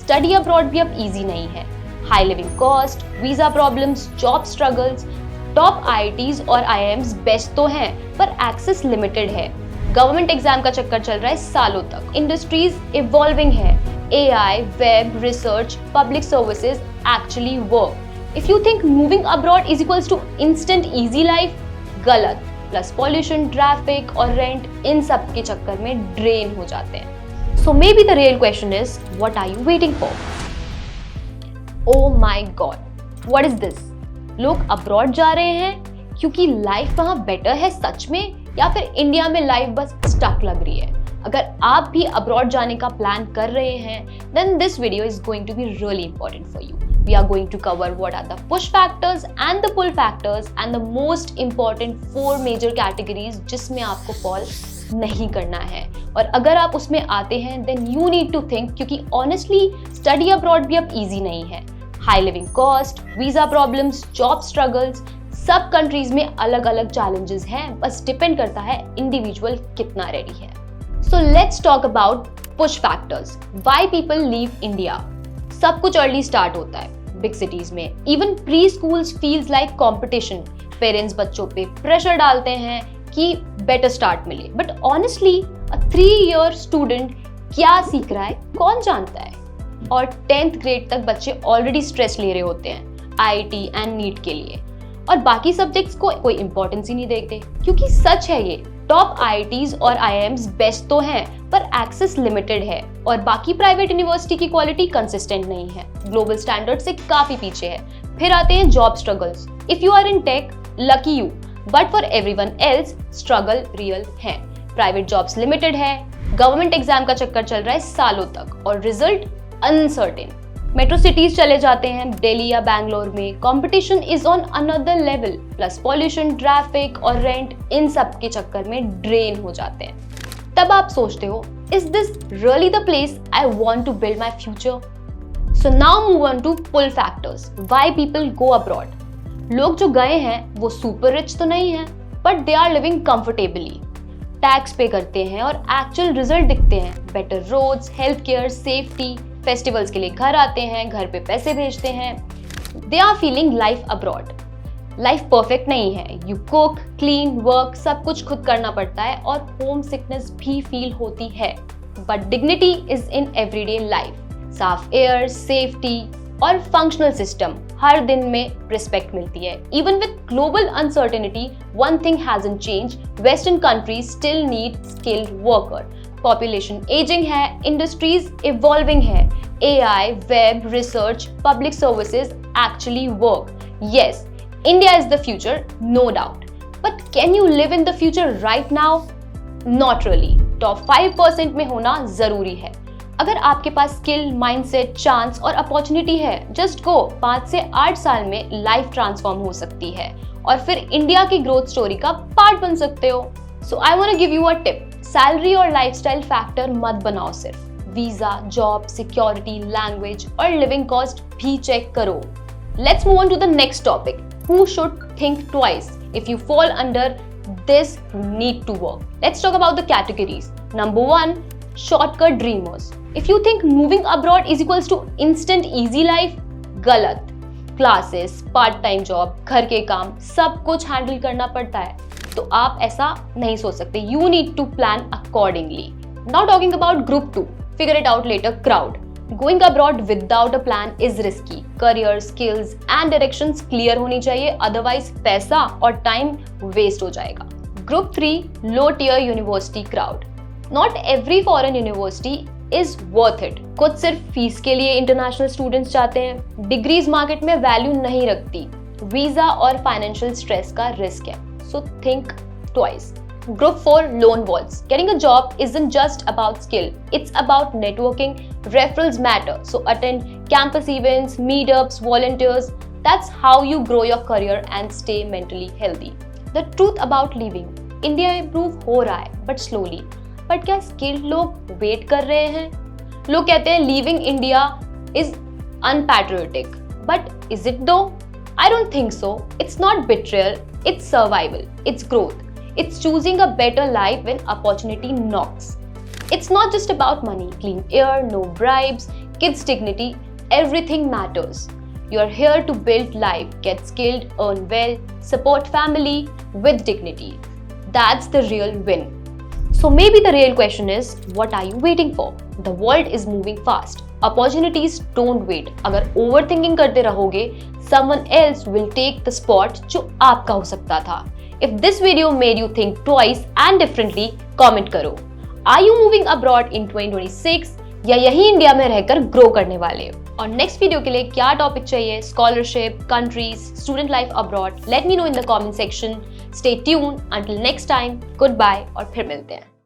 Study abroad भी अब easy नहीं है। High living cost, visa problems, job struggles. Top IITs और आईआईएम्स बेस्ट तो हैं, पर एक्सेस लिमिटेड है। गवर्नमेंट एग्जाम का चक्कर चल रहा है सालों तक। इंडस्ट्रीज इवॉल्विंग है। AI, web, research, public services actually work. If you think moving abroad is equals to instant easy life, गलत। प्लस पॉल्यूशन, ट्रैफिक और रेंट, इन सब के चक्कर में ड्रेन हो जाते हैं। So may be the real question is, what are you waiting for? Oh my god, what is this? लोग अब्रॉड जा रहे हैं क्योंकि लाइफ वहां बेटर है सच में, या फिर इंडिया में लाइफ बस स्टक लग रही है? अगर आप भी अब्रॉड जाने का प्लान कर रहे हैं, then this video is going to be really important for you. We are going to cover what are the push factors and the pull factors and the most important 4 major categories जिसमें आपको fall नहीं करना है। और अगर आप उसमें आते हैं then you need to think, क्योंकि honestly study abroad भी अब easy नहीं है। High living cost, visa problems, job struggles, सब कंट्रीज में अलग अलग चैलेंजेस हैं, बस डिपेंड करता है इंडिविजुअल कितना रेडी है। So let's talk about push factors, why people leave India. सब कुछ अर्ली स्टार्ट होता है बिग सिटीज में। Even pre schools feels like competition. Parents बच्चों पे प्रेशर डालते हैं कि बेटर स्टार्ट मिले, but honestly a 3-year student क्या सीख रहा है कौन जानता है? और 10th ग्रेड तक बच्चे ऑलरेडी स्ट्रेस ले रहे होते हैं आईआईटी एंड नीट के लिए, और बाकी सब्जेक्ट्स को कोई इंपॉर्टेंस ही नहीं देखते। क्योंकि सच है, ये टॉप आईआईटीज और आईआईएम्स बेस्ट तो हैं, पर एक्सेस लिमिटेड है, और बाकी प्राइवेट यूनिवर्सिटी की क्वालिटी कंसिस्टेंट नहीं है, ग्लोबल स्टैंडर्ड से काफी पीछे है। फिर आते हैं job struggles. If you are in tech, lucky you, but for everyone else struggle real है। प्राइवेट जॉब्स लिमिटेड है, गवर्नमेंट एग्जाम का चक्कर चल रहा है सालों तक, और रिजल्ट अनसर्टेन। मेट्रो सिटीज चले जाते हैं दिल्ली या बैंगलोर में, competition is on another level. Plus pollution, traffic और रेंट, इन सब के चक्कर में ड्रेन हो जाते हैं। तब आप सोचते हो, is this really the place I want to build my future? So now move on to pull factors, why people go abroad. लोग जो गए हैं वो सुपर रिच तो नहीं है, but they are living comfortably. Tax pay करते हैं और एक्चुअल रिजल्ट दिखते हैं। Better roads, health care, safety. Festivals के लिए घर आते हैं, घर पे पैसे भेजते हैं। They are feeling life abroad. Life perfect नहीं है। यू कुक, क्लीन, वर्क, सब कुछ खुद करना पड़ता है, और होम सिकनेस भी फील होती है, but dignity is in everyday life. साफ एयर, सेफ्टी और फंक्शनल सिस्टम, हर दिन में रिस्पेक्ट मिलती है। Even with global uncertainty, one thing hasn't changed, western countries still need skilled worker. Population ageing है, इंडस्ट्रीज इवॉल्विंग है, AI, web, research, public services actually work. Yes, India is the future, no doubt, but can you live in the future right now? Not really. Top 5% में होना जरूरी है। अगर आपके पास skill, mindset, chance और opportunity है, just go. 5 से 8 साल में लाइफ ट्रांसफॉर्म हो सकती है, और फिर इंडिया की ग्रोथ स्टोरी का पार्ट बन सकते हो। So I want to give you a tip, salary और लाइफस्टाइल फैक्टर मत बनाओ सिर्फ, वीजा, जॉब, सिक्योरिटी, लैंग्वेज और लिविंग कॉस्ट भी चेक करो। Let's move on to the next topic, who should think twice if you fall under this, you need to work. Let's talk about the categories. Number 1, shortcut dreamers. If you think moving abroad is equals to instant easy life, गलत। Classes, part time job, घर के काम, सब कुछ handle करना पड़ता है, तो आप ऐसा नहीं सोच सकते। You need to plan accordingly. Now talking about group 2, figure it out later crowd. Going abroad without a plan is risky. Career, skills and directions clear होनी चाहिए, अदरवाइज पैसा और टाइम वेस्ट हो जाएगा। Group 3, low tier university crowd. Not every foreign university is worth it. कुछ सिर्फ fees के लिए इंटरनेशनल स्टूडेंट्स जाते हैं। डिग्रीज मार्केट में वैल्यू नहीं रखती। वीजा और फाइनेंशियल स्ट्रेस का रिस्क है, so think twice. Group 4, lone wolves. Getting a job isn't just about skill, it's about networking. Referrals matter, so attend campus events, meetups, volunteers. That's how you grow your career and stay mentally healthy. The truth about leaving, India improve हो रहा है but slowly. But क्या skilled लोग wait कर रहे हैं? लोग कहते हैं leaving India is unpatriotic, but is it though? I don't think so. It's not betrayal, it's survival, it's growth. It's choosing a better life when opportunity knocks. It's not just about money, clean air, no bribes, kids' dignity, everything matters. You are here to build life, get skilled, earn well, support family with dignity. That's the real win. So maybe the real question is, what are you waiting for? The world is moving fast. Opportunities don't wait. अगर overthinking करते रहोगे, someone else will take the spot जो आपका हो सकता था. If this video made you think twice and differently, comment करो. Are you moving abroad in 2026 या यही इंडिया में रहकर ग्रो करने वाले? और नेक्स्ट वीडियो के लिए क्या टॉपिक चाहिए, scholarship, countries, student life abroad, let me know in the comment section. Stay tune until next time. Goodbye और फिर मिलते हैं.